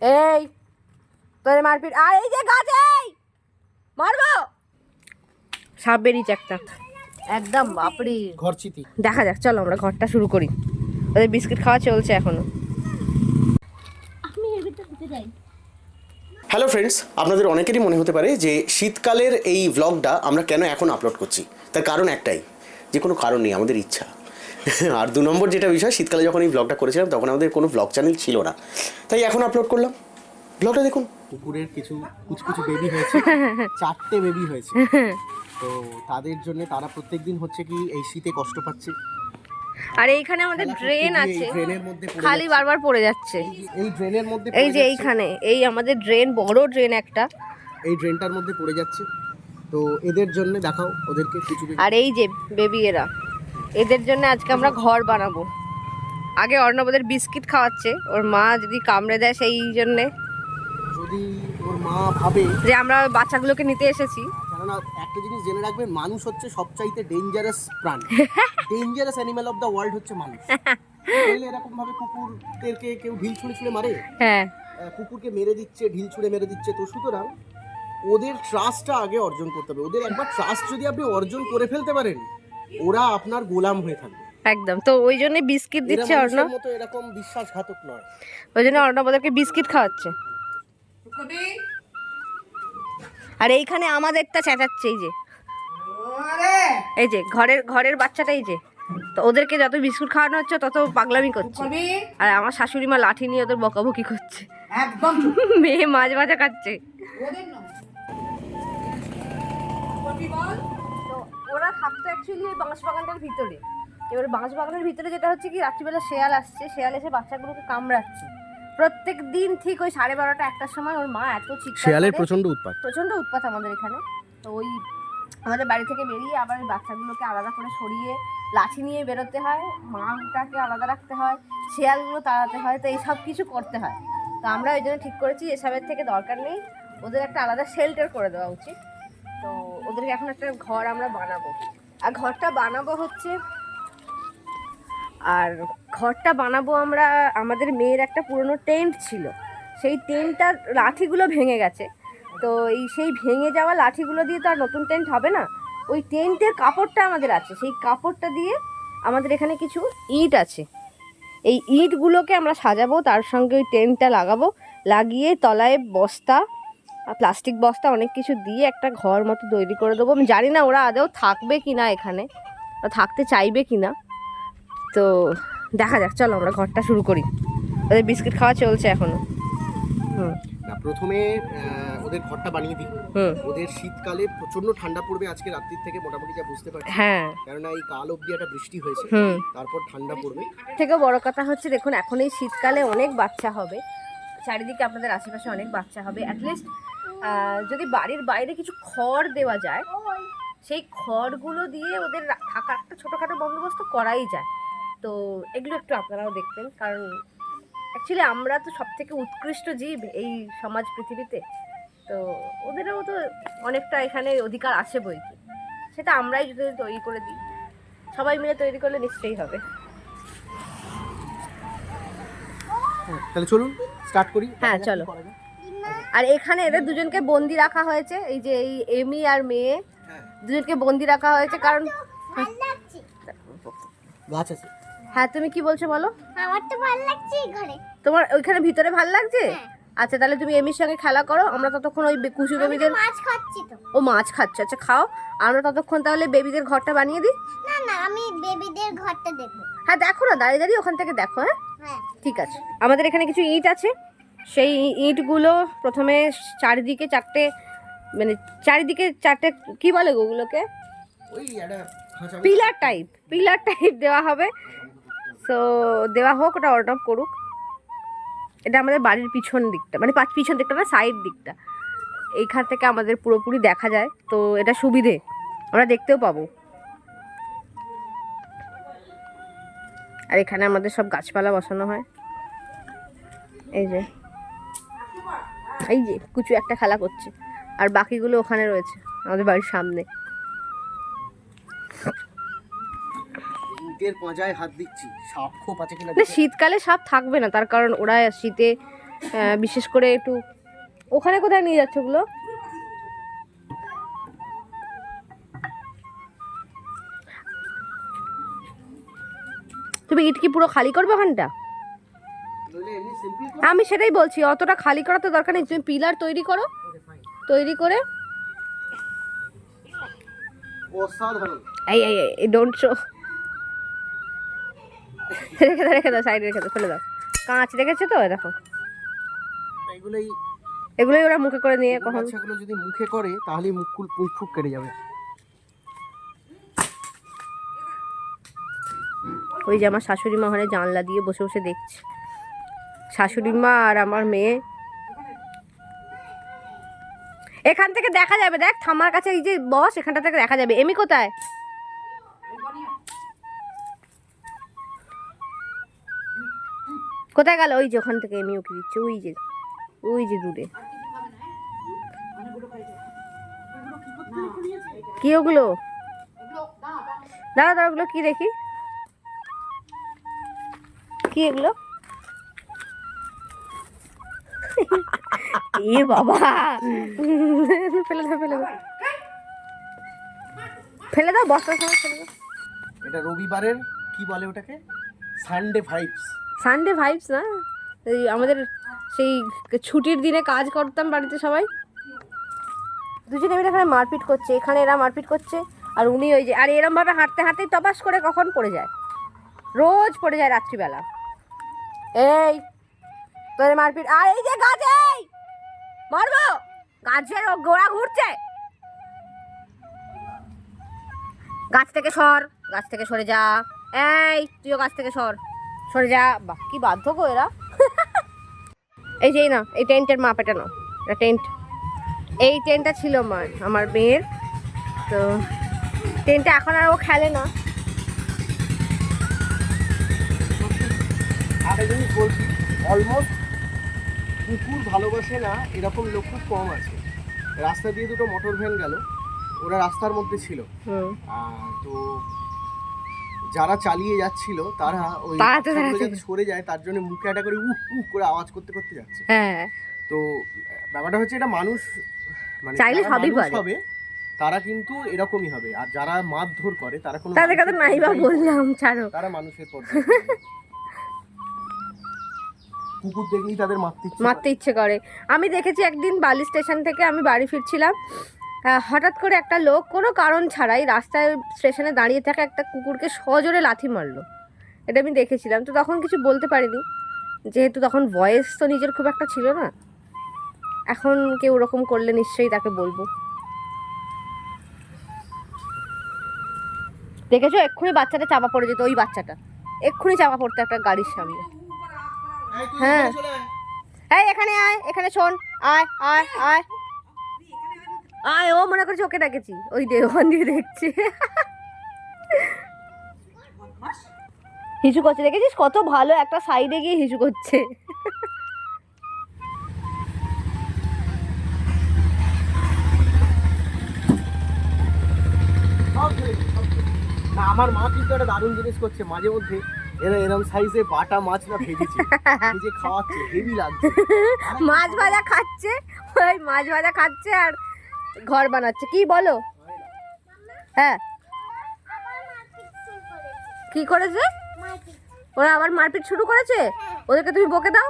এই তোর মারপিট, আর এই যে গাছে মারবো, সাপ বেরিয়েছে একটা একদম, বাপরি ঘর চিতি। দেখা যাক, চলো আমরা ঘরটা শুরু করি। ওদের বিস্কিট খাওয়া চলছে এখনো। হ্যালো ফ্রেন্ডস, আপনাদের অনেকেরই মনে হতে পারে যে শীতকালের এই ভ্লগটা আমরা কেন এখন আপলোড করছি। তার কারণ একটাই, যে কোনো কারণ নেই, আমাদের ইচ্ছা। আর 2 নম্বর যেটা বিষয়, শীতকালে যখন এই ভ্লগটা করেছিলাম তখন আমাদের কোনো ভ্লগ চ্যানেল ছিল না, তাই এখন আপলোড করলাম। ভ্লগটা দেখুন। কুকুরের কিছু বেবি হয়েছে, 4টে বেবি হয়েছে। তো তাদের জন্য তারা প্রত্যেকদিন হচ্ছে কি এই শীতে কষ্ট পাচ্ছে। আর এইখানে আমাদের ড্রেন আছে, ড্রেনের মধ্যে খালি বারবার পড়ে যাচ্ছে। এই ড্রেনের মধ্যে এই যে এইখানে, এই আমাদের ড্রেন, বড় ড্রেন একটা, এই ড্রেনটার মধ্যে পড়ে যাচ্ছে। তো এদের জন্য দেখাও ওদেরকে কিছু। আর এই যে বেবি এরা, এদের জন্য আজকে আমরা ঘর বানাবো। আগে অর্ণব ওদের বিস্কিট খাওয়াচ্ছে, ওর মা যদি কামড়ে দেয় সেই জন্যে, যদি ওর মা ভাবে যে আমরা বাচ্চাগুলোকে নিতে এসেছি। কেননা একটা জিনিস জেনে রাখবেন, মানুষ হচ্ছে সবচাইতে ডেঞ্জারাস প্রাণী। Dangerous animal of the world হচ্ছে মানুষ। তাহলে এরকম ভাবে কুকুরদেরকে কেউ ঢিল ছুঁড়ে মারে, হ্যাঁ, কুকুরকে মেরে দিচ্ছে, ঢিল ছুঁড়ে মেরে দিচ্ছে। তো সুতরাং ওদের ট্রাস্টটা আগে অর্জন করতে হবে। ওদের একবার ট্রাস্ট যদি আপনি অর্জন করে ফেলতে পারেন, ওরা আপনার গোলাম হয়ে থাকবে একদম। তো ওই জন্য বিস্কিট দিচ্ছে অর্ণব, মতো এরকম বিশ্বাসঘাতক নয়। ওই জন্য অর্ণব ওদেরকে বিস্কিট খাওয়াচ্ছে। আর এইখানে আমাদেরটা চেঁচাচ্ছে, এই যে ঘরের বাচ্চাটা, এই যে। তো ওদেরকে যত বিস্কুট খাওয়ানো হচ্ছে তত পাগলামি করছে। আর আমার শাশুড়ি মা লাঠি নিয়ে ওদের বকাবকি করছে, একদম। মেয়ে মাছ ভাজা খাচ্ছে। তো ওরা থাকতো অ্যাকচুয়ালি ওই বাঁশ বাগানটার ভিতরে। এবার বাঁশ বাগানের ভিতরে যেটা হচ্ছে কি, রাত্রিবেলা শেয়াল আসছে, শেয়াল এসে বাচ্চাগুলোকে কামড়াচ্ছে প্রত্যেক দিন। ঠিক ওই 12:30 1টার সময় ওর মা এত চিৎকার, শেয়ালের করে, প্রচন্ড উৎপাত আমাদের এখানে। তো ওই আমাদের বাড়ি থেকে বেরিয়ে আবার ওই বাচ্চাগুলোকে আলাদা করে সরিয়ে লাঠি নিয়ে বেরোতে হয়, মাটাকে আলাদা রাখতে হয়, শেয়ালগুলো তাড়াতে হয়, তো এইসব কিছু করতে হয়। তো আমরা ওই জন্য ঠিক করেছি এসবের থেকে দরকার নেই, ওদের একটা আলাদা শেল্টার করে দেওয়া উচিত। তো ওদেরকে এখন একটা ঘর আমরা বানাবো, আর ঘরটা বানাবো আমরা। আমাদের মেয়ের একটা পুরনো টেন্ট ছিল, সেই টেন্টটার লাঠিগুলো ভেঙে গেছে। তো সেই ভেঙে যাওয়া লাঠিগুলো দিয়ে তো আর নতুন টেন্ট হবে না। ওই টেন্টের কাপড়টা আমাদের আছে, সেই কাপড়টা দিয়ে আমাদের এখানে কিছু ইট আছে, এই ইটগুলোকে আমরা সাজাবো, তার সঙ্গে ওই টেন্টটা লাগাবো, লাগিয়ে তলায় বস্তা, প্লাস্টিক বস্তা, অনেক কিছু দিয়ে একটা ঘর মতো তৈরি করে দেবো। আমি জানি না ওরা আদৌ থাকবে কি না, এখানে থাকতে চাইবে কি না। তো দেখা যাক, চলো আমরা ঘরটা শুরু করি। ওদের বিস্কিট খাওয়া চলছে এখনো। না, প্রথমে ওদের ঘরটা বানিয়ে দিই। ওদের শীতকালে প্রচন্ড ঠান্ডা পড়বে আজকে রাত্রির থেকে, মোটামুটি যা বুঝতে পারছি। হ্যাঁ, কারণ এই কাল অবধি একটা বৃষ্টি হয়েছে, তারপর ঠান্ডা পড়বে। থেকে বড় কথা হচ্ছে, দেখুন এখন এই শীতকালে অনেক বাচ্চা হবে, চারিদিকে আপনাদের আশেপাশে অনেক বাচ্চা হবে। অ্যাটলিস্ট যদি বাড়ির বাইরে কিছু খড় দেওয়া যায়, সেই খড়গুলো দিয়ে ওদের থাকার একটা ছোটোখাটো বন্দোবস্ত করাই যায়। তো এগুলো একটু আপনারাও দেখবেন, কারণ অ্যাকচুয়ালি আমরা তো সব থেকে উৎকৃষ্ট জীব এই সমাজ পৃথিবীতে। তো ওদেরও তো অনেকটা এখানে অধিকার আছে বই কি, সেটা আমরাই যদি তৈরি করে দিই, সবাই মিলে তৈরি করলে নিশ্চয়ই হবে। তাহলে চলুন স্টার্ট করি। হ্যাঁ চলো। আর এখানে এদের দুজনকে বন্দি রাখা হয়েছে, এই যে এই এমি আর মেয়ে দুজনকে বন্দি রাখা হয়েছে, কারণ গাছ আছে। হ্যাঁ, তুমি কি বলছো বলো? আমার তো ভালো লাগছে ঘরে। তোমার ওইখানে ভিতরে ভালো লাগছে? আচ্ছা, তাহলে তুমি এমির সঙ্গে খেলা করো, আমরা ততক্ষণ ওই কুশু বেবিদের। মাছ খাচ্ছি তো। ও মাছ খাচ্ছে, আচ্ছা খাও, আমরা ততক্ষণ তাহলে বেবিদের ঘরটা বানিয়ে দিই। না না, আমি বেবিদের ঘরটা দেখবো। হ্যাঁ দেখো না, দাঁড়িয়ে দাঁড়িয়ে ওখান থেকে দেখো। হ্যাঁ ঠিক আছে। আমাদের এখানে কিছু ইট আছে, সেই ইটগুলো প্রথমে চারিদিকে চারটে কি বলে ওগুলোকে, পিলার টাইপ দেওয়া হবে। সো দেওয়া হোক, ওটা অর্ডার করুক। এটা আমাদের বাড়ির পিছন দিকটা, মানে পিছন দিকটা না, সাইড দিকটা, এইখান থেকে আমাদের পুরোপুরি দেখা যায়। তো এটা সুবিধে, আমরা দেখতেও পাবো। আর এখানে আমাদের সব গাছপালা বসানো হয়। এই যে কুচু একটা খেলা করছে, আর বাকিগুলো ওখানে রয়েছে আমাদের বাড়ির সামনে। ইটের পাঁজায় হাত দিচ্ছি, সাপ খোপ আছে কিনা। শীতকালে সাপ থাকবে না, তার কারণ ওরা শীতে বিশেষ করে একটু ওখানে কোথায় নিয়ে যাচ্ছে ওগুলো? তুমি ইট কি পুরো খালি করবে ওখানটা? আমি সেটাই বলছি, অতটা খালি করা তো দরকার নেই। তুমি পিলার তৈরি করো, তৈরি করে এই ডোন্ট শো, রেখে দাও সাইডে, রেখে দাও, ফেলে দাও। কাঁচ রেখেছে তো, দেখো এগুলোই ওরা মুখে করে নিয়ে কখন সেগুলো যদি মুখে করে তাহলে মুখ ফুক কেটে যাবে। ওই যে আমার শাশুড়ি মা ওখানে জানলা দিয়ে বসে বসে দেখছে, শাশুড়ি মা আর আমার মেয়ে। এখান থেকে দেখা যাবে, দেখ থামার কাছে এই যে বস, এখানটা থেকে দেখা যাবে। এমি কোথায়? কোথায় গেল? ওই যে ওখান থেকে এমি ওকে দিচ্ছে, ওই যে দূরে। কি ওগুলো? দাঁড়া দাঁড়া, ওগুলো কি দেখি, কি এগুলো? এ বাবা, ফেলে দাও, ফেলে দাও, ফেলে দাও, বস্তার সময় ফেলে দাও। এটা রবিবারের কি বলে ওটাকে, সানডে ভাইবস। সানডে ভাইবস না, এই আমাদের সেই ছুটির দিনে কাজ করতাম বাড়িতে সবাই, দুজনে মিলে এখানে মারপিট করছে, এখানে এরা মারপিট করছে, আর উনি ওই যে, আর এরম ভাবে হাঁটতে হাঁটতেই তপাস করে কখন পড়ে যায়, রোজ পড়ে যায় রাত্রিবেলা। এই তোর মারপিট, আর এই যে গাছে মারবো, গাছের গোড়া ঘুরছে, গাছ থেকে সর, গাছ থেকে সরে যা, এই তুইও গাছ থেকে সরে যা। বাহ কি বাধ্য গো এরা। এই যে না, এই টেন্টের মাপ এটা নাও, এটা টেন্ট, এই টেন্টটা ছিল আমার মেয়ের, তো টেন্টটা এখন আর ও খেলে না। আর এই জিনিস বলছি, অলমোস্ট কুকুর ভালোবাসে না এরকম লোক খুব কম আছে। রাস্তা দিয়ে দুটো মোটর ভ্যান গেল, ওরা রাস্তার মধ্যে ছিল, তো যারা চালিয়ে যাচ্ছিল তারা ওই বাচ্চাগুলো যাতে সরে যায় তার জন্য মুখে একটা করে উহ উহ করে আওয়াজ করতে করতে যাচ্ছে। হ্যাঁ, তো ব্যাপারটা হচ্ছে এটা মানুষ মানে চাইলে যারা সবই মানুষ পারে। হবে তারা কিন্তু এরকমই হবে, আর যারা মারধর করে তারা কোনো তাদের কথা নাই বা বললাম, ছাড়ো। তারা মানুষের পর্যায়ে কুকুর দেখলেই তাদের মারতে ইচ্ছে করে। আমি দেখেছি একদিন বালি স্টেশন থেকে আমি বাড়ি ফিরছিলাম, হঠাৎ করে একটা লোক কোনো কারণ ছাড়াই রাস্তায় স্টেশনে দাঁড়িয়ে থাকা একটা কুকুরকে সজোরে লাথি মারলো, এটা আমি দেখেছিলাম। তো তখন কিছু বলতে পারিনি, যেহেতু তখন ভয়েস তো নিজের খুব একটা ছিল না। এখন কেউ ওরকম করলে নিশ্চয়ই তাকে বলবো। দেখেছো এক্ষুনি বাচ্চাটা চাপা পড়ে যেত, ওই বাচ্চাটা এক্ষুনি চাপা পড়তো একটা গাড়ির সামনে। হ্যাঁ, এই এখানে আয়, এখানে শোন, আয় আয় আয় আয়। ও মনে করছে ওকে ডাকেছি, ওই যে ওখান দিয়ে দেখছে, হিসু করছে, দেখেছিস কত ভালো, একটা সাইডে গিয়ে হিসু করছে। না, আমার মা কিন্তু একটা দারুণ জিনিস করছে মাঝে মধ্যে, এরা এরকম সাইজে বাটা মাছ না ভেজেছে, ভেজে খাওয়াচ্ছে, হেভি লাগছে। মাছ ভাজা খাচ্ছে, ওই মাছ ভাজা খাচ্ছে আর ঘর বানাচ্ছে। কি বলো? হ্যাঁ, কি করেছে ওরা? আবার মারপিট শুরু করেছে, ওদেরকে তুমি বকে দাও।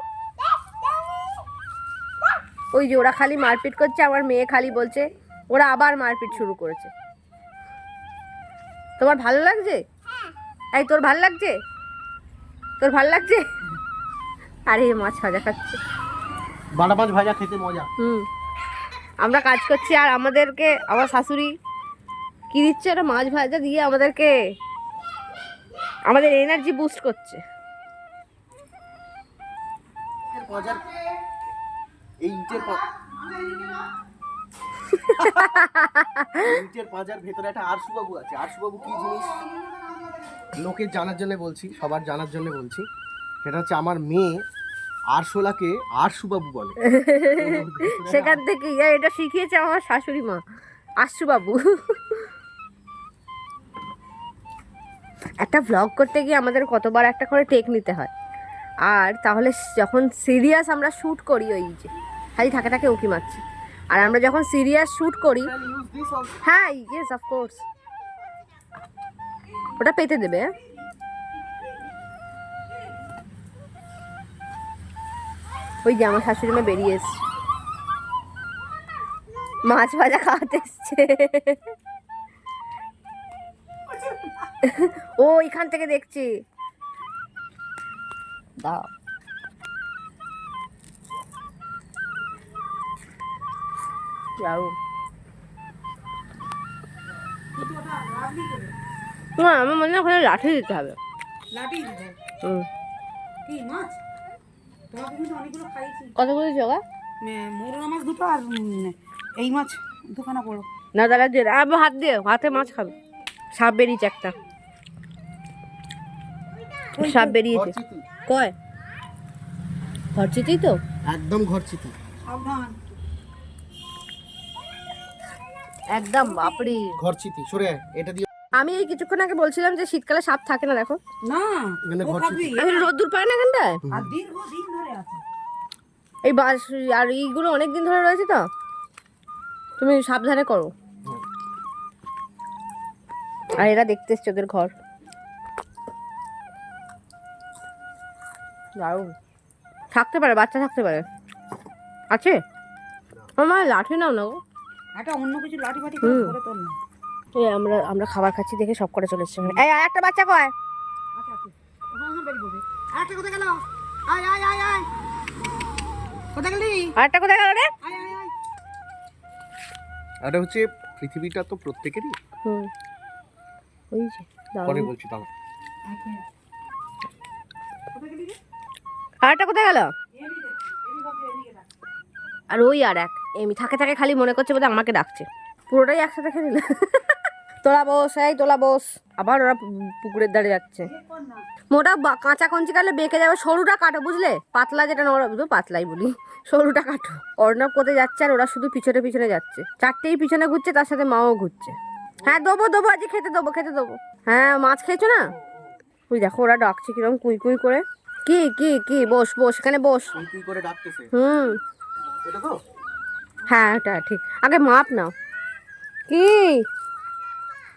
ওই যে ওরা খালি মারপিট করছে, আমার মেয়ে খালি বলছে ওরা আবার মারপিট শুরু করেছে। তোমার ভালো লাগছে? এই তোর ভালো লাগছে? তোর ভালো লাগছে? আরে মাছ ভাজা খাচ্ছে, বাটা মাছ ভাজা খেতে মজা। আমরা কাজ করছি আর আমাদেরকে আমার শাশুড়ি কি দিচ্ছে, ওটা মাছ ভাজা দিয়ে আমাদেরকে, আমাদের এনার্জি বুস্ট করছে। এই ইটের পাঁজার ভেতরে একটা আরশুবাবু আছে। আরশুবাবু কি জিনিস লোকের জানার জন্য বলছি, সবার জানার জন্য বলছি, সেটা হচ্ছে আমার মেয়ে আরশোলাকে আরশুবাবু বলে। সেখান থেকে এটা শিখিয়েছে আমার শাশুড়ি মা, আশু বাবু। একটা ভ্লগ করতে গিয়ে আমাদের কতবার একটা করে টেক নিতে হয়, আর তাহলে যখন সিরিয়াস আমরা শ্যুট করি, ওই যে খালি থাকে থাকে উকি মারছি, আর আমরা যখন সিরিয়াস শ্যুট করি, Can use this also. হ্যাঁ ইয়েস অফকোর্স, ওটা পেতে দেবে। ওই যে আমার শাশুড়ি মা বেরিয়ে এসছে, মাছ ভাজা খাওয়াতে এসছে। ও এখান থেকে দেখছি, দাও যাও। না আমার মনে হয় ওখানে লাঠি দিতে হবে। লাঠি দিতে হুম, কি মাছ তোমাকে কিন্তু অনেকগুলো খাইয়েছি। কতগুলো জগা? মোরলা মাছ দুটো আর এই মাছ দুখানা পড়ো। না দাদা দিয়ে আবার হাত দিয়ে, হাতে মাছ খাবে। সাপ বেরিয়েছে একটা, সাপ বেরিয়েছে। ঘরচিতি, কয় ঘরচিতেই তো। একদম ঘরচিতি। সাবধান। একদম বাপরে। ঘরচিতি সরে আয়, এটা দিয়ে আমি এই কিছুক্ষণ আগে বলছিলাম যে শীতকালে সাপ থাকে না, দেখো না এখানে ও ঘরচিতি। থাকবি। আমি রোদ্দুর পাই না এখানটায়। আর দীর্ঘ দিন ধরে আছে। এই বাস আর এইগুলো অনেক দিন ধরে রয়েছে তো, তুমি সাবধানে করো। আর এরা দেখতে এসছে ওদের ঘর। দারুণ, থাকতে পারে, বাচ্চা থাকতে পারে। আছে আমার লাঠি নাও না গো। একটা অন্য কিছু লাঠি ফাটি হুম। করে তোর না। এই আমরা খাবার খাচ্ছি দেখে সব করে চলে এসছে। এই আর একটা বাচ্চা কয়? আচ্ছা আচ্ছা ওখানে বেরিয়ে পড়বে। আরেকটা কোথায় গেল? আয় আয় আয় আয় কোথায় গেলি? আর একটা কোথায় গেল রে? আয় আয় আয়। এটা হচ্ছে পৃথিবীটা তো প্রত্যেকেরই, হুম, ওই যে পরে দারুণ। বলছি তাও। কোথায় গেলি রে? আর একটা কোথায় গেল? এদিকে এদিকে এদিকে দেখ। আর ওই আর এক এমনি থাকে থাকে খালি মনে করছে বোধহয় আমাকে ডাকছে। পুরোটাই একসাথে খেয়ে নিল। তোলা বস, এই তোলা বস। আবার ওরা পুকুরের ধারে যাচ্ছে। কর না। মোটা কাঁচা কঞ্চি কাটলে বেঁকে যাবে, সরুটা কাটো বুঝলে, পাতলা যেটা পাতলাই বলি, সরুটা কাটো। অর্ণব কোথায় যাচ্ছে আর ওরা শুধু পিছনে পিছনে যাচ্ছে। চারটেই পিছনে ঘুরছে, তার সাথে মাও ঘুরছে। হ্যাঁ দেবো দেবো, আজকে খেতে দেবো খেতে দেবো। হ্যাঁ মাছ খেয়েছো না? ওই দেখো ওরা ডাকছে কিরকম কুই কুই করে। কি কি কি, বস বস এখানে বস। তুই করে ডাকতেছে হুম, এটা তো। হ্যাঁ এটা ঠিক। আগে মাপ নাও। কি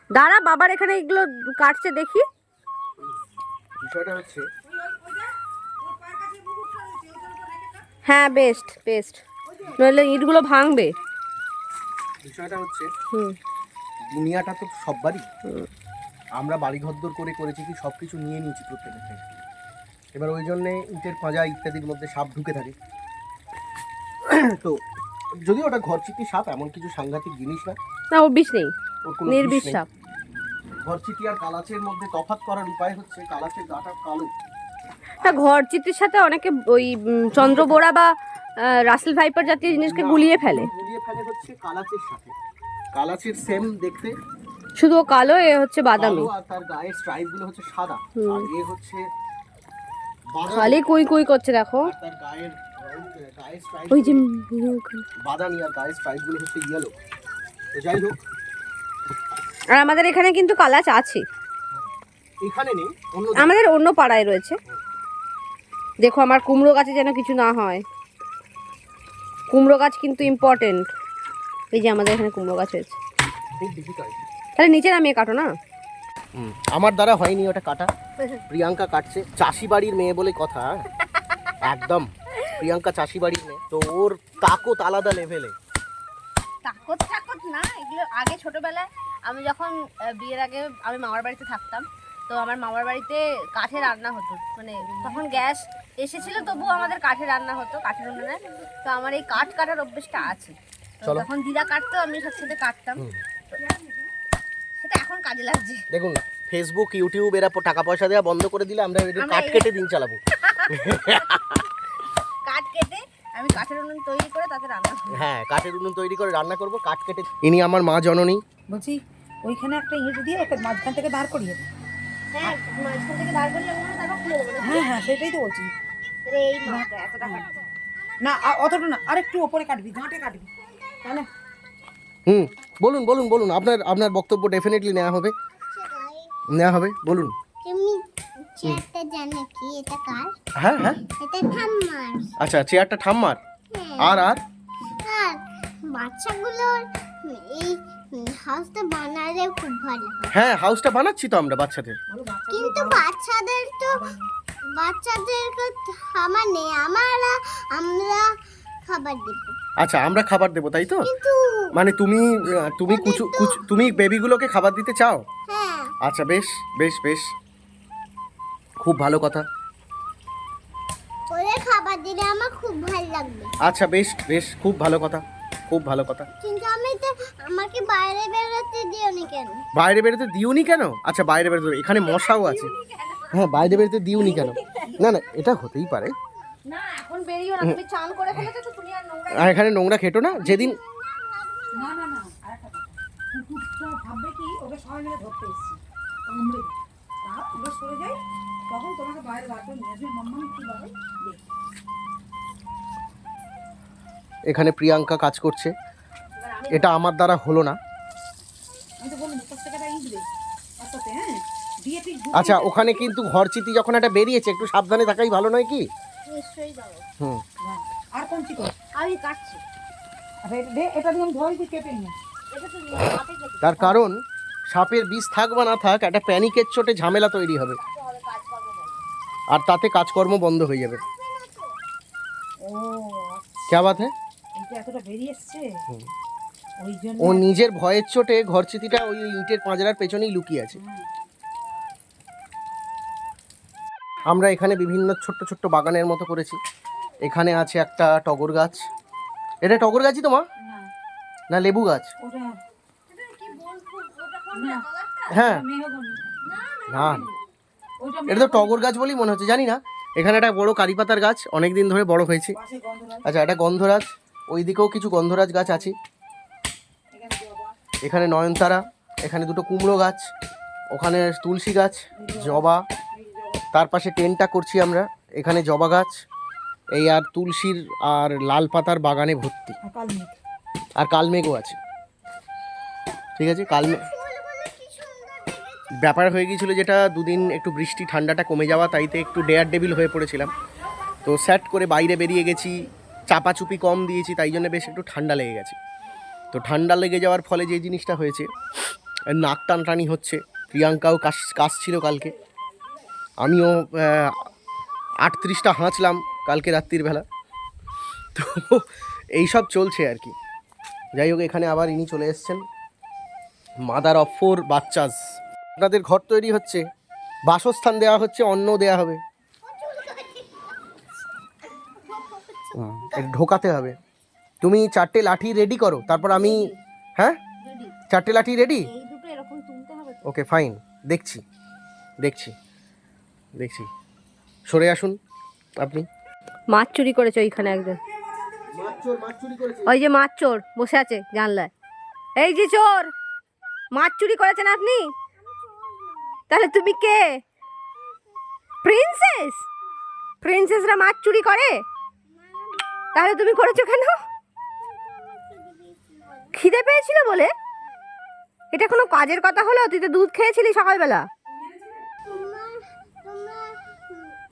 দাঁড়া, বাবার এখানে এগুলো কাটছে দেখি। বিষয়টা হচ্ছে হ্যাঁ বেস্ট বেস্ট, নইলে ইটগুলো ভাঙবে। বিষয়টা হচ্ছে হুম, দুনিয়াটা তো সববারই, আমরা বাড়ি ঘরদোর করে করেছি কি সব কিছু নিয়ে নিয়েছি প্রত্যেকের থেকে। এবার ওই জন্যে ইটের পাঁজা ইত্যাদির মধ্যে সাপ ঢুকে থাকে। তো যদিও ওটা ঘরচিতি সাপ, এমন কিছু সাংঘাতিক জিনিস না, না ওর বিষ নেই, ওর কোনো নির্বিষ বিষ নেই। সাপ। ঘরচিতি আর কালাচের মধ্যে তফাৎ করার উপায় হচ্ছে কালাচের গাটা কালো। তা ঘর চিত্তির সাথে অনেকে ওই চন্দ্রবোড়া বা রাসেল ভাইপার জাতীয় জিনিসকে গুলিয়ে ফেলে। গুলিয়ে ফেলে হচ্ছে কালাচের সাথে। কালাচের সেম দেখতে, শুধু ও কালো, এ হচ্ছে বাদামি। কালো, আর তার গায়ের স্ট্রাইপ গুলো হচ্ছে সাদা। হুম। আর এ হচ্ছে বাদামি, খালি কুই কুই করছে দেখো। আর তার গায়ের গায়ের স্ট্রাইপ ওই যে বাদামি, আর গায়ের স্ট্রাইপ গুলো হচ্ছে ইয়েলো। তো যাই হোক, আর আমাদের এখানে কিন্তু কালাচ আছে, এখানে নেই, অন্য আমাদের অন্য পাড়ায় রয়েছে। দেখো আমার কুমড়ো গাছে যেন কিছু না হয়, কুমড়ো গাছ কিন্তু ইম্পর্টেন্ট। এই যে আমাদের এখানে কুমড়ো গাছ হয়েছে। খুব ডিফিকাল্ট। তাহলে নিচে নামিয়ে কাটো না। আমার দ্বারা হয়নি ওটা কাটা, প্রিয়াঙ্কা কাটছে। চাষি বাড়ির মেয়ে বলে কথা, একদম প্রিয়াঙ্কা চাষি বাড়ির মেয়ে, তো ওর তাকত আলাদা লেভেলে। তাকত তাকত না, এগুলো আগে ছোটবেলায় আমি যখন বিয়ের আগে আমি মামার বাড়িতে থাকতাম, তো আমার মামার বাড়িতে কাঠে রান্না হতো, মানে তখন গ্যাস এসেছিল তবুও আমাদের কাঠে রান্না হতো, কাঠের উনুনে। তো আমার এই কাঠ কাটার অভ্যেসটা আছে। তো চলো। তখন দিদা কাটতো, আমি সাথে সাথে কাটতাম। সেটা এখন কাজে লাগছে। দেখুন না, ফেসবুক ইউটিউব এরা টাকা পয়সা দেওয়া বন্ধ করে দিলে আমরা এদের আমরা কাঠ এই- কেটে দিন চালাবো। কাঠ কেটে আমি কাঠের উনুন তৈরি করে তাতে রান্না করি। হ্যাঁ, কাঠের উনুন তৈরি করে রান্না করব, কাঠ কেটে। ইনি আমার মা জননী। বলছি ওইখানে একটা ইট দিয়ে ওকে মাঝখান থেকে দাঁড় করিয়ে দে। হ্যাঁ মাঝখান থেকে দাঁড় করিয়ে ওখানে তারপর খুলে দেবো না? হ্যাঁ হ্যাঁ সেটাই তো বলছি। তাহলে এই মাপটা এতটা কাটতে। না অতটা না, আরেকটু ওপরে কাটবি, গাঁটে কাটবি, তাই না? বলুন বলুন বলুন, আপনার বক্তব্য ডেফিনেটলি নেওয়া হবে, নেওয়া হবে, বলুন। তুমি চেয়ারটা জানো কি এটা কার? হ্যাঁ হ্যাঁ, এটা ঠাম্মার। আচ্ছা চেয়ারটা ঠাম্মার। হ্যাঁ। আর আর আর বাচ্চাগুলোর এই হাউসটা বানালে খুব ভালো হয়। হ্যাঁ, হাউসটা বানাচ্ছি তো আমরা বাচ্চাদের। কিন্তু বাচ্চাদেরকে খাবার নেই, আমরা খাবার দেব। আচ্ছা আমরা খাবার দেবো তাই তো? কিন্তু মানে তুমি তুমি বেবিগুলোকে খাবার দিতে চাও? হ্যাঁ, আচ্ছা বেশ বেশ বেশ, খুব ভালো কথা। ওদের খাবার দিলে আমার খুব ভালো লাগবে। আচ্ছা বেশ বেশ, খুব ভালো কথা, খুব ভালো কথা। কিন্তু আমাকে বাইরে বেরোতে দিওনি কেন? বাইরে বেরোতে দিওনি কেন? আচ্ছা বাইরে বেরোতে, এখানে মশাও আছে। হ্যাঁ, বাইরে বেরোতে দিওনি কেন? না না, এটা হতেই পারে। না এখন বেরিও না, তুমি চান করে ফেলেছো তো, তুমি আর নোংরা আর এখানে নোংরা খেটো না যেদিন। না না না, আরেকটা কথা, কুকুরটা ভাববে কি ওকে সবাই মিলে ধরতে এসেছি, কামড়ে দেবে। তাও আমরা সরে যাই, তখন তোমাকে বাইরে বার করে নিয়ে আসবে, মাম্মা কি বলে দেখ। এখানে প্রিয়াঙ্কা কাজ করছে, এটা আমার দ্বারা হলো না। আমি তো বললাম প্রত্যেকটা ইট দে আস্তে, হ্যাঁ দিয়ে ঠিক আচ্ছা, ওখানে কিন্তু ঘরচিতি যখন একটা বেরিয়েছে, একটু সাবধানে থাকাই ভালো নয় কি? নিশ্চয়ই যাবো। হুম। আর কোন চিকন? আমি কাটছি। আচ্ছা এটা দে, এটা দিয়ে আমি ধরে দিয়ে কেটে নিই। এটা তো হাতে কেটে তার কারণ সাপের বিষ থাক বা না থাক, একটা প্যানিকের চোটে ঝামেলা তৈরি হবে, হবে, কাজ করবো বলো। আর তাতে কাজকর্ম বন্ধ হয়ে যাবে। ও ক্যা বাত হ্যাঁ? এইটা এতটা বেরিয়ে এসছে, ওই জন্য ও নিজের ভয়ের চোটে ঘরচিতিটা ওই ইটের পাঁজরার পেছনেই লুকিয়ে আছে। আমরা এখানে বিভিন্ন ছোট্ট ছোট্ট বাগানের মতো করেছি। এখানে আছে একটা টগর গাছ। এটা টগর গাছই তো মা? না না লেবু গাছ? ওটা না হ্যাঁ, মেহগনি, না ওইটা এটা তো টগর গাছ বলেই মনে হচ্ছে, জানি না। এখানে একটা বড় কারিপাতার গাছ, অনেক দিন ধরে বড় হয়েছে। পাশে গন্ধরাজ, আচ্ছা, এটা গন্ধরাজ, ওই দিকেও কিছু গন্ধরাজ গাছ আছে। এখানে জবা, এখানে নয়নতারা, এখানে দুটো কুমড়ো গাছ, ওখানে তুলসী গাছ, জবা, তার পাশে টেন্টটা করছি আমরা, এখানে জবা গাছ, এই আর তুলসীর আর লাল পাতার বাগানে ভর্তি। আর কালমেঘ। আর কালমেঘও আছে। ঠিক আছে, কালমেঘ ব্যাপার হয়ে গিয়েছিলো যেটা, দুদিন একটু বৃষ্টি ঠান্ডাটা কমে যাওয়া, তাইতে একটু ডেয়ার ডেবিল হয়ে পড়েছিলাম। তো স্যাট করে বাইরে বেরিয়ে গেছি, চাপাচুপি কম দিয়েছি, তাই জন্য বেশ একটু ঠান্ডা লেগে গেছে। তো ঠান্ডা লেগে যাওয়ার ফলে যে জিনিসটা হয়েছে, নাক টানটানি হচ্ছে। প্রিয়াঙ্কাও কাশছিল কালকে, আমিও 38টা হাঁচলাম কালকে রাত্রির বেলা। তো এইসব চলছে আর কি। যাই হোক, এখানে আবার ইনি চলে এসছেন, মাদার অফ 4 বাচ্চাস। আপনাদের ঘর তৈরি হচ্ছে, বাসস্থান দেওয়া হচ্ছে, অন্ন দেওয়া হবে, এটা ঢোকাতে হবে। তুমি 4টে লাঠি রেডি করো, তারপর আমি, হ্যাঁ 4টে লাঠি রেডি? এই দুটো এরকম তুলতে হবে তো। ওকে ফাইন, দেখছি দেখছি দেখছি। সরে আসুন আপনি। মাছ চুরি করেছে ওইখানে একজন, ওই যে মাছ চোর বসে আছে জানলায়। এই যে চোর, মাছ চুরি করেছেন আপনি? তাহলে তুমি কে? প্রিন্সেস? প্রিন্সেসরা মাছ চুরি করে? তাহলে তুমি করেছো কেন? খিদে পেয়েছিল বলে? এটা কোনো কাজের কথা হলো? তুই তো দুধ খেয়েছিলি সকালবেলা। তোমরা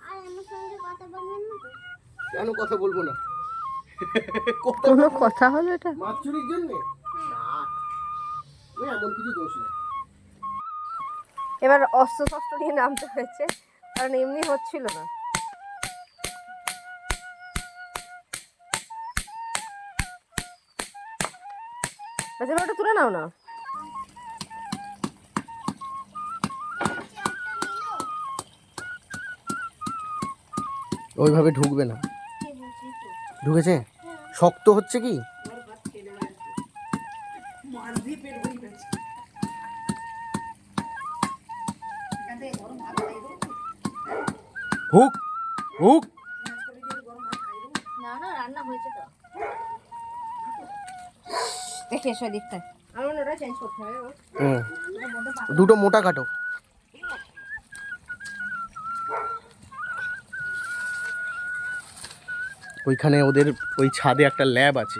আর আমার সঙ্গে কথা বলবেন না তো? কেন কথা বলবো না? কোনো কথা হলো এটা? মাছ চুরির জন্য না, এমন কিছু দোষ নেই। এবার অস্ত্র শস্ত্র নিয়ে নামতে হয়েছে, কারণ এমনি হচ্ছিল না। আচ্ছা ওটা তুলে নাও না। ওইভাবে ঢুকবে না। ঢুকেছে? শক্ত হচ্ছে কি? মাছ দিয়ে পেট ভরে গেছে। এখান থেকে গরম ভাত খাই দেবো, হুক হুক। মাছ করে দিয়ে গরম ভাত খাই দেবো। না না, রান্না হয়েছে তো। দেখে এসো দিকটা, আমার ওটা চেঞ্জ করতে হবে। দুটো মোটা কাটো। ওইখানে ওদের ওই ছাদে একটা ল্যাব আছে,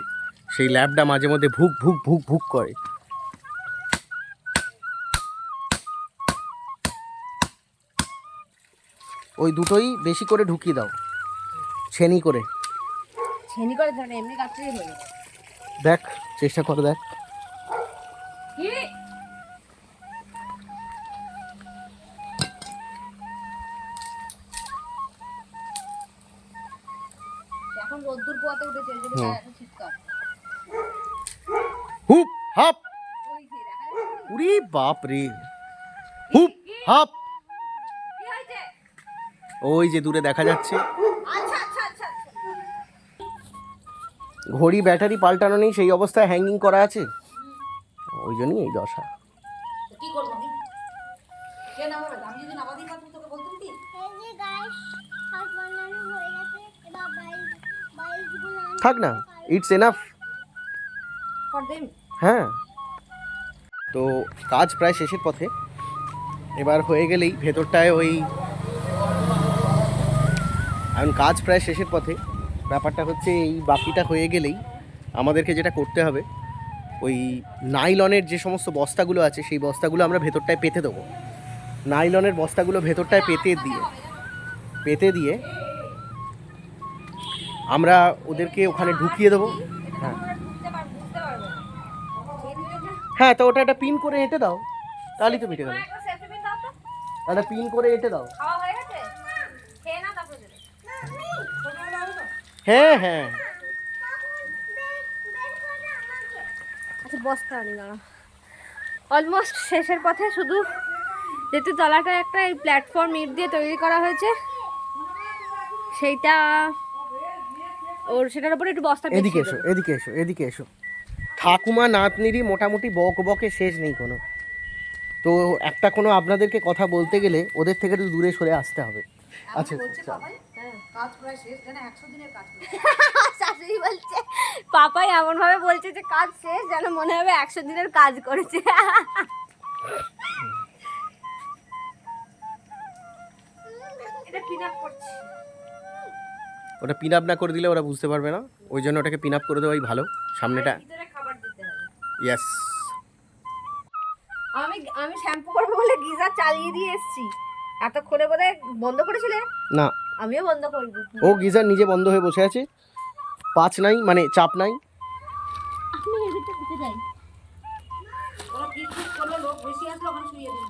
সেই ল্যাবটা মাঝে মধ্যে ভুক ভুক ভুক ভুক করে। ওই দুটোই বেশি করে ঢুকিয়ে দাও, ছেনি করে। ছেনি করে ধরে এমনি কাটতেই হয়ে যাবে। দেখ, চেষ্টা করে দেখ। কি এখন রোদ্দুর পোয়াতে উঠেছে যদি এখন শীতকাল। হুপ হাপ, ওই যে দেখা যাচ্ছে উরি বাপ রে, হুপ হাপ। কি হয়েছে? ওই যে দূরে দেখা যাচ্ছে। আচ্ছা আচ্ছা আচ্ছা আচ্ছা। ঘড়ি ব্যাটারি পাল্টানো নেই, সেই অবস্থায় হ্যাঙ্গিং করা আছে, ওই জন্যই এই দশা। তো কি করবো আমি? কে নামাবে? আমি যদি নামা দিই না তুমি তোকে বলতে দিতি? এই যে গাইস হাত বানানো হয়ে গেছে, এবার বাইকগুলো থাক না, ইটস এনাফ। For them. হ্যাঁ, তো কাজ প্রায় শেষের পথে। এবার হয়ে গেলেই ভেতরটায় ওই, এখন কাজ প্রায় শেষের পথে। ব্যাপারটা হচ্ছে এই বাকিটা হয়ে গেলেই আমাদেরকে যেটা করতে হবে, ওই নাইলনের যে সমস্ত বস্তাগুলো আছে সেই বস্তাগুলো আমরা ভেতরটায় পেতে দেবো। নাইলনের বস্তাগুলো ভেতরটায় পেতে দিয়ে আমরা ওদেরকে ওখানে ঢুকিয়ে দেবো। হ্যাঁ বুঝতে পারবে না। হ্যাঁ, তো ওটা একটা পিন করে এঁটে দাও, তাহলেই তো মিটে গেল। একটা সেফটি পিন দাও তো। একটা পিন করে এঁটে দাও। খাওয়া হয়ে গেছে? খেয়ে না তারপরে দেবে। ছোটবেলা হবে তো? হ্যাঁ হ্যাঁ, আচ্ছা বস্তা আনি দাঁড়া। অলমোস্ট শেষের পথে, শুধু যেহেতু তলাটা একটা এই প্ল্যাটফর্ম ইট দিয়ে তৈরি করা হয়েছে, সেইটা ওর সেটার উপরে একটু বস্তা এদিকে বিছিয়ে এসো, দেবো। এদিকে এসো, এদিকে এসো। ঠাকুমা নাতনিরই মোটামুটি বক বকে শেষ নেই কোনো। তো একটা কোনো আপনাদেরকে কথা বলতে গেলে ওদের থেকে একটু দূরে সরে আসতে হবে। আচ্ছা বলছে আচ্ছা, বাবাই, কাজ প্রায় শেষ, যেন 100 দিনের কাজ করেছে। শাশুড়ি বলছে, পাপাই এমন ভাবে বলছে যে কাজ শেষ, যেন মনে হবে 100 দিনের কাজ করেছে। এটা পিন আপ করছি। ওটা পিন আপ না করে দিলে ওরা বুঝতে পারবে না, ওই জন্য ওটাকে পিন আপ করে দেওয়াই ভালো। সামনেটা, ভিতরে খাবার দিতে হবে। ইয়েস। আমি শ্যাম্পু করবো বলে গিজার চালিয়ে দিয়ে এসেছি, এতক্ষণে বোধহয় বন্ধ করেছিলে। না, আমিও বন্ধ করবো। ও গিজার নিজে বন্ধ হয়ে বসে আছে, পাঁচ নাই মানে চাপ নাই। আপনি এদিকে ঢুকে যাই। ওরা ফিট ফিট করলে লোক বেশি আসলে ওখানে শুয়ে দিন।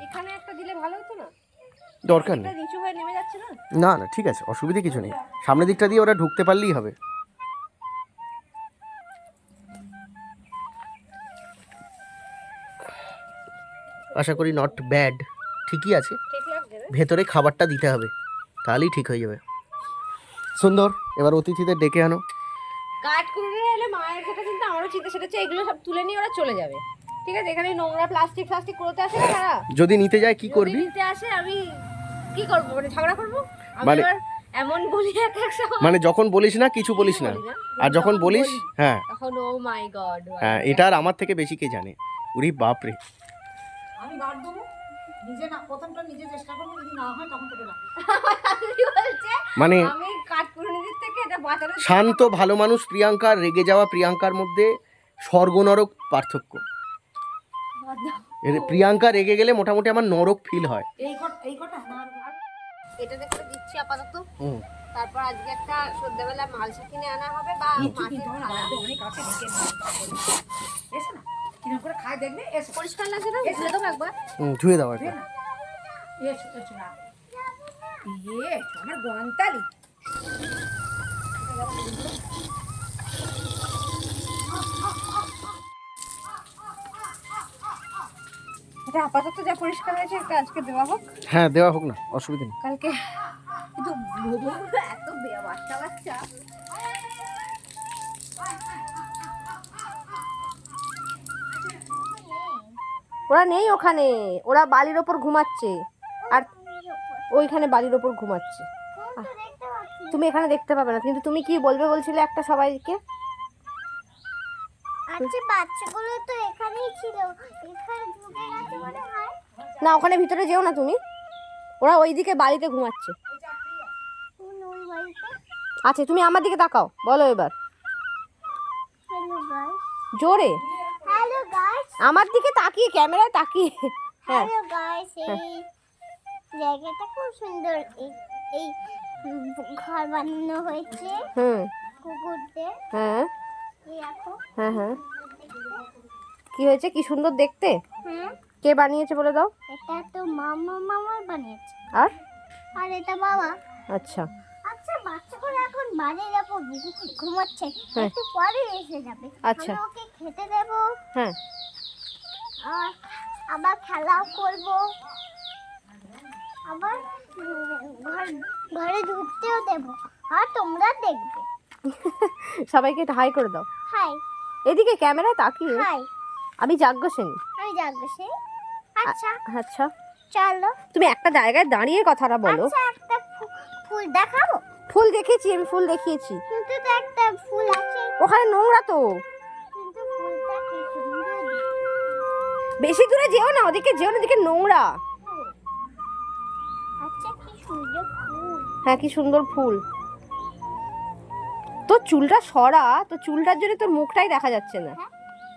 এখানে একটা দিলে ভালো হতো না? দরকার এটা নেই। নিচু হয়ে নেমে যাচ্ছে না? না না, ঠিক আছে, অসুবিধে কিছু নেই। সামনের দিকটা দিয়ে ওরা ঢুকতে পারলেই হবে। আশা করি নট ব্যাড, ঠিকই আছে। ঠিক লাগছে না? ভেতরে খাবারটা দিতে হবে, তাহলেই ঠিক হয়ে যাবে। সুন্দর, এবার অতিথিদের ডেকে আনো। কাঠ কুড়ে এলে মায়ের যেটা চিন্তা, আমারও চিন্তা, সেটা হচ্ছে এগুলো সব তুলে নিয়ে ওরা চলে যাবে। ঠিক আছে, এখানে নোংরা প্লাস্টিক করতে আসে না তারা। যদি নিতে যায় কি করবি? যদি নিতে আসে আমি কি করবো, মানে ঝগড়া করবো? আমি মানে- এবার এমন বলি এক সময়, মানে যখন বলিস না কিছু বলিস না, বলি না। আর যখন যখন বলিস, বলি, হ্যাঁ তখন ও মাই গড। হ্যাঁ, এটা আর আমার থেকে বেশি কে জানে। উরি বাপ রে। আমি গার্ড দেবো, নিজে না, প্রথমটা নিজে চেষ্টা করবো, যদি না হয় তখন তোকে ডাকবো। বলছে মানে আমি কাঠ কুড়ির থেকে এটা বাঁচানোর শান্ত ভালো মানুষ প্রিয়াঙ্কা, রেগে যাওয়া প্রিয়াঙ্কার মধ্যে স্বর্গ নরক পার্থক্য। প্রিয়াঙ্কা রেগে গেলে মোটামুটি আমার নরক ফিল হয়। এই কটা না এটা দেখতে দিচ্ছি আপাতত। হুম। তারপর আজকে একটা সন্ধ্যাবেলা মালসা কিনে আনা হবে, বা মাছের কিন্তু আমার থালা। বাড়িতে অনেক আছে, ডেকে নিয়ে এসো না, কিরম করে খায় দেখবে, এসো পরিষ্কার লাগছে না? ধুয়ে দেবো একবার। ধুয়ে দাও একটা। না, এসো এসো না, এসো আমার গন্তালি। এটা আপাতত যা পরিষ্কার হয়েছে এটা আজকে দেওয়া হোক। হ্যাঁ, দেওয়া হোক না, অসুবিধা নেই। কালকে কিন্তু এত বাচ্চা বাচ্চা। ওরা নেই ওখানে, ওরা বালির ওপর ঘুমাচ্ছে, আর ওইখানে বালির ওপর ঘুমাচ্ছে। দেখতে পাচ্ছি। তুমি এখানে দেখতে পাবে না, কিন্তু তুমি কি বলবে বলছিলে একটা সবাইকে? আচ্ছা বাচ্চাগুলো তো এখানেই ছিল, এখানে ঢুকে গেছে মনে হয়। না, ওখানে ভিতরে যেও না তুমি, ওরা ওইদিকে বাড়িতে ঘুমাচ্ছে। কোন ওই বাড়িতে? আচ্ছা তুমি আমার দিকে তাকাও, বলো এবার হ্যালো গাইস, জোরে। হ্যালো গাইস, আমার দিকে তাকিয়ে, ক্যামেরায় তাকিয়ে। হ্যাঁ হ্যালো গাইস, এই জায়গাটা খুব সুন্দর। এই ঘর বানানো হয়েছে হুম কুকুরদের। হ্যাঁ এই দেখো। হ্যাঁ হ্যাঁ কি হয়েছে? কি সুন্দর দেখতে। হ্যাঁ, কে বানিয়েছে বলে দাও? এটা তো মামা বানিয়েছে। আর আর এটা বাবা। আচ্ছা আচ্ছা, বাচ্চাগুলো এখন বাড়ি যাবো, ঘুমাচ্ছে, হ্যাঁ। একটু পরে এসে যাবে। আচ্ছা। আমি ওকে খেতে দেবো, হ্যাঁ আর আবার খেলাও করবো, আবার ঘরে ঢুকতেও দেবো, আর তোমরা দেখবে। সবাইকে হাই করে দাও। হাই এদিকে ক্যামেরায় তাকিয়ে। হাই, আমি যাজ্ঞসেনী। আমি যাচ্ছি। আচ্ছা আচ্ছা চলো। তুমি একটা জায়গায় দাঁড়িয়ে কথাটা বলো। আচ্ছা, একটা ফুল দেখাবো। ফুল দেখেছি, আমি ফুল দেখিয়েছি। কিন্তু তো একটা ফুল আছে, ওখানে নোংরা তো। কিন্তু ফুলটা কি সুন্দর। বেশি দূরে যেও না, ওদিকে যেও না, ওদিকে নোংরা। আচ্ছা, কি সুন্দর ফুল। হ্যাঁ কি সুন্দর ফুল। তোর চুলটা সরা, তোর চুলটার জন্য তোর মুখটাই দেখা যাচ্ছে না। হ্যাঁ?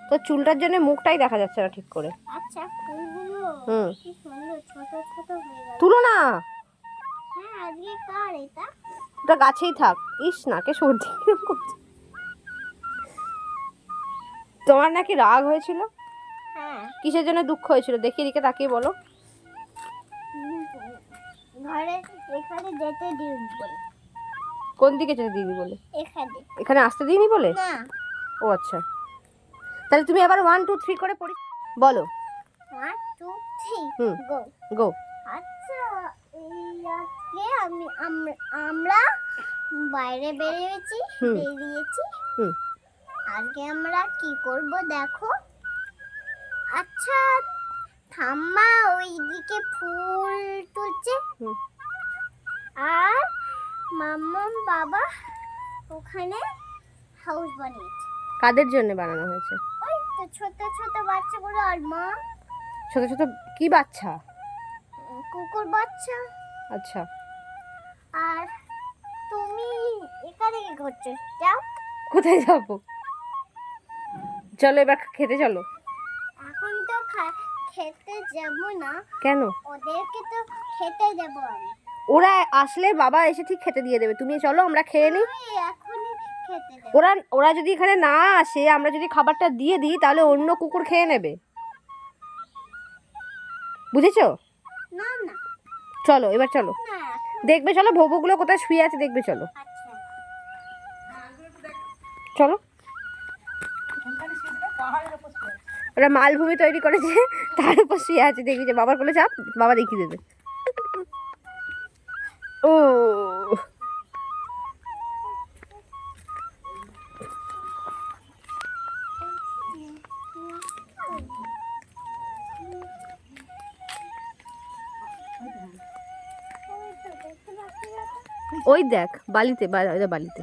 তোর চুলটার জন্য মুখটাই দেখা যাচ্ছে না ঠিক করে। আচ্ছা, ফুলগুলো হুম। কি সুন্দর ছোট ছোট হয়ে গেল। তুলো না, হ্যাঁ, আজকে কার এটা? ওটা গাছেই থাক। ইস নাকে সর্দি কিরম করছে। তোমার নাকি রাগ হয়েছিল? হ্যাঁ, কিসের জন্য দুঃখ হয়েছিল? দেখি এদিকে তাকিয়ে বলো। ঘরে এখানে যেতে দিন বলে। কোন দিকে যেতে দিদি বলে? এখানে এখানে আসতে দিইনি বলে? না। ও আচ্ছা, তাহলে তুমি আবার 1 2 3 করে পড়ি বলো। 1 2 3 হুম। গো। গো। আচ্ছা, এই আজকে আমরা বাইরে বেরিয়েছি। হুম। হুম। আজকে আমরা কি করব দেখো। আচ্ছা, ঠাম্মা ওইদিকে ফুল তুলছে, হুম। আর মাম্মাম বাবা ওখানে হাউস বানিয়েছে। কাদের জন্য বানানো হয়েছে? ওই তো ছোট ছোট বাচ্চাগুলো, আর মা ছোট ছোট কি বাচ্চা? কুকুর বাচ্চা। আচ্ছা আর তুমি এখানে কি করছো? যাও। কোথায় যাবো? চলো এবার খেতে চলো। এখন তো খেতে যাব না, কেন? ওদেরকে তো খেতে দেব আমি। ওরা আসলে বাবা এসে ঠিক খেতে দিয়ে দেবে। তুমি চলো আমরা খেয়ে নিই। আমি এখনই খেতে দেব। ওরা যদি এখানে না আসে, আমরা যদি খাবারটা দিয়ে দিই, তাহলে অন্য কুকুর খেয়ে নেবে। বুঝেছো? না না চলো এবার চলো, না, এখন দেখবে চলো ভোবগুলো কোথায় শুয়ে আছে দেখবে চলো। আচ্ছা। চলো। ওখানে শুয়ে দেবে, পাহাড়ের ওপর শুয়ে আছে। ওরা মালভূমি তৈরি করেছে, তার উপর শুয়ে আছে। দেখবি যে বাবার কোলে চাপ, বাবা দেখিয়ে দেবে। ও ওই তো দেখতে পাচ্ছি না তো। ওই দেখ বালিতে, বালিতে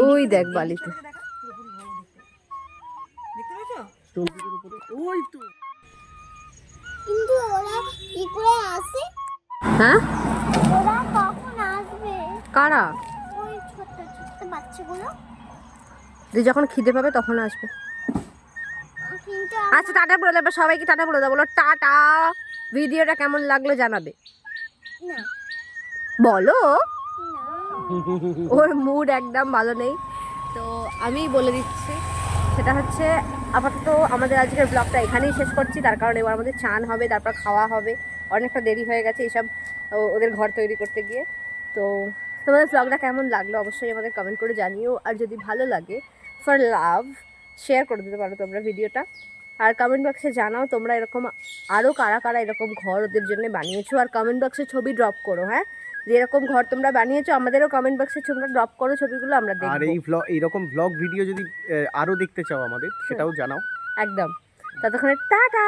ওই দেখ বালিতে। দেখতে পেয়েছো? টুমটুমের উপরে ওই তো। কিন্তু ওরা কি করে আসে? হ্যাঁ ওরা কখন আসবে? কারা? ওই ছোট ছোট বাচ্চাগুলো। তুই যখন খিদে পাবে তখন আসবে। কিন্তু আচ্ছা টাটা বলে দেবে সবাইকে, টাটা বলে দাও, বলো টাটা। ভিডিওটা কেমন লাগলো জানাবে। না বলো। না, ওর মুড একদম ভালো নেই, তো আমি বলে দিচ্ছি। সেটা হচ্ছে আপাতত আমাদের আজকের ব্লগটা এখানেই শেষ করছি, তার কারণ এবার আমাদের চান হবে, তারপর খাওয়া হবে। অনেকটা দেরি হয়ে গেছে এইসব ওদের ঘর তৈরি করতে গিয়ে। তো তোমাদের ব্লগটা কেমন লাগলো অবশ্যই আমাদের কমেন্ট করে জানিও। আর যদি ভালো লাগে ফর লাভ শেয়ার করে দিতে পারো তোমরা ভিডিওটা। আর কমেন্ট বক্সে জানাও তোমরা এরকম আরও কারা কারা এরকম ঘর ওদের জন্য বানিয়েছো। আর কমেন্ট বক্সে ছবি ড্রপ করো, হ্যাঁ, যে এরকম ঘর তোমরা বানিয়েছো আমাদেরও কমেন্ট বক্সে তোমরা ড্রপ করো ছবিগুলো, আমরা আর দেখবো। এই এইরকম ভ্লগ ভিডিও যদি আরো দেখতে চাও আমাদের, সেটাও জানাও। একদম। ততক্ষণে টাটা।